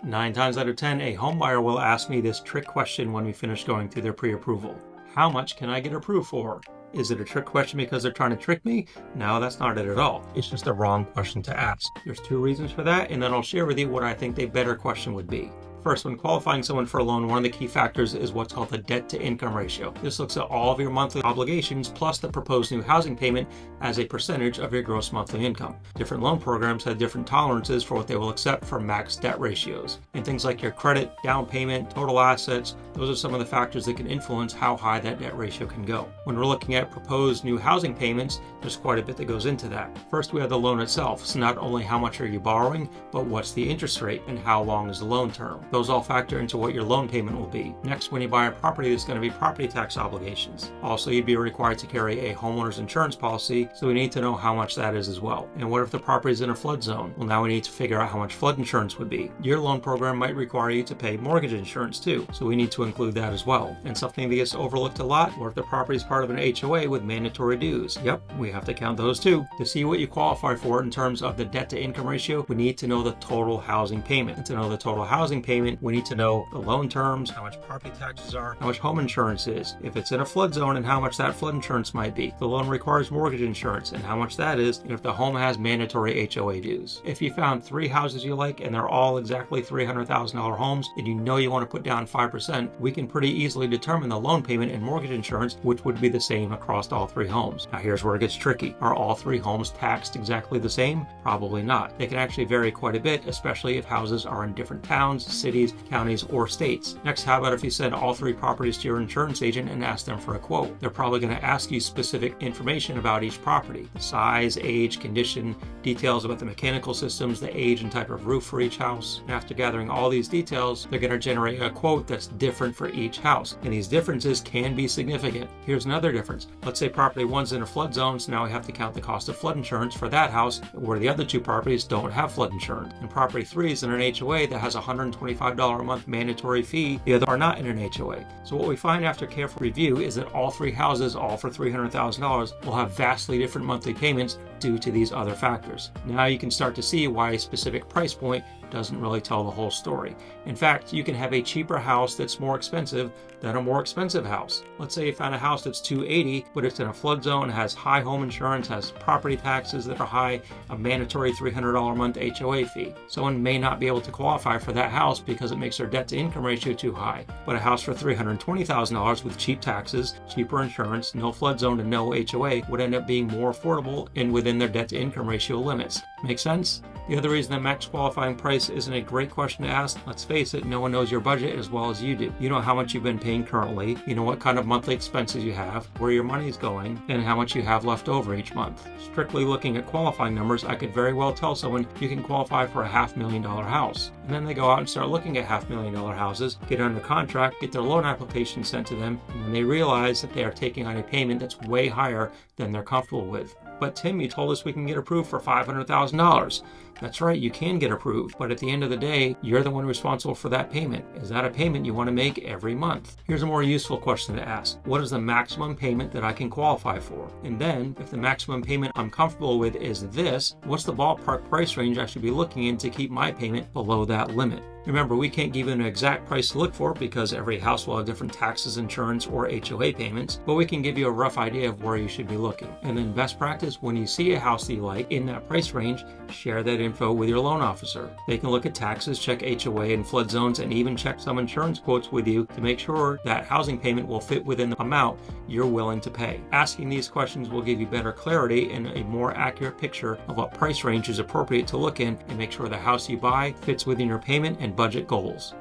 9 times out of 10, a home buyer will ask me this trick question when we finish going through their pre-approval. How much can I get approved for? Is it a trick question because they're trying to trick me? No, that's not it at all. It's just the wrong question to ask. There's 2 reasons for that, and then I'll share with you what I think the better question would be. First, when qualifying someone for a loan, one of the key factors is what's called the debt-to-income ratio. This looks at all of your monthly obligations plus the proposed new housing payment as a percentage of your gross monthly income. Different loan programs have different tolerances for what they will accept for max debt ratios. And things like your credit, down payment, total assets, those are some of the factors that can influence how high that debt ratio can go. When we're looking at proposed new housing payments, there's quite a bit that goes into that. First, we have the loan itself. So not only how much are you borrowing, but what's the interest rate and how long is the loan term. Those all factor into what your loan payment will be. Next, when you buy a property, there's going to be property tax obligations. Also, you'd be required to carry a homeowner's insurance policy, so we need to know how much that is as well. And what if the property is in a flood zone? Well, now we need to figure out how much flood insurance would be. Your loan program might require you to pay mortgage insurance too, so we need to include that as well. And something that gets overlooked a lot, what if the property is part of an HOA with mandatory dues? Yep, we have to count those too. To see what you qualify for in terms of the debt-to-income ratio, we need to know the total housing payment. And to know the total housing payment, we need to know the loan terms, how much property taxes are, how much home insurance is, if it's in a flood zone and how much that flood insurance might be. The loan requires mortgage insurance and how much that is, and if the home has mandatory HOA dues. If you found 3 houses you like and they're all exactly $300,000 homes and you know you want to put down 5%, we can pretty easily determine the loan payment and mortgage insurance, which would be the same across all 3 homes. Now here's where it gets tricky. Are all 3 homes taxed exactly the same? Probably not. They can actually vary quite a bit, especially if houses are in different towns, cities, counties, or states. Next, how about if you send all 3 properties to your insurance agent and ask them for a quote? They're probably going to ask you specific information about each property. The size, age, condition, details about the mechanical systems, the age and type of roof for each house. And after gathering all these details, they're going to generate a quote that's different for each house. And these differences can be significant. Here's another difference. Let's say property 1's in a flood zone, so now we have to count the cost of flood insurance for that house, where the other 2 properties don't have flood insurance. And property 3 is in an HOA that has a $125 a month mandatory fee, the other are not in an HOA. So what we find after careful review is that all 3 houses, all for $300,000, will have vastly different monthly payments due to these other factors. Now you can start to see why a specific price point doesn't really tell the whole story. In fact, you can have a cheaper house that's more expensive than a more expensive house. Let's say you found a house that's $280, but it's in a flood zone, has high home insurance, has property taxes that are high, a mandatory $300 a month HOA fee. Someone may not be able to qualify for that house because it makes their debt-to-income ratio too high. But a house for $320,000 with cheap taxes, cheaper insurance, no flood zone, and no HOA would end up being more affordable and within their debt-to-income ratio limits. Make sense? The other reason that max qualifying price isn't a great question to ask, let's face it, no one knows your budget as well as you do. You know how much you've been paying currently, you know what kind of monthly expenses you have, where your money is going, and how much you have left over each month. Strictly looking at qualifying numbers, I could very well tell someone you can qualify for a $500,000 house. And then they go out and start looking at $500,000 houses, get under contract, get their loan application sent to them, and then they realize that they are taking on a payment that's way higher than they're comfortable with. But Tim, you told us we can get approved for $500,000. That's right, you can get approved, but at the end of the day, you're the one responsible for that payment. Is that a payment you want to make every month? Here's a more useful question to ask. What is the maximum payment that I can qualify for? And then, if the maximum payment I'm comfortable with is this, what's the ballpark price range I should be looking in to keep my payment below that limit? Remember, we can't give you an exact price to look for because every house will have different taxes, insurance, or HOA payments, but we can give you a rough idea of where you should be looking. And then best practice, when you see a house that you like in that price range, share that info with your loan officer. They can look at taxes, check HOA and flood zones, and even check some insurance quotes with you to make sure that housing payment will fit within the amount you're willing to pay. Asking these questions will give you better clarity and a more accurate picture of what price range is appropriate to look in and make sure the house you buy fits within your payment and budget goals.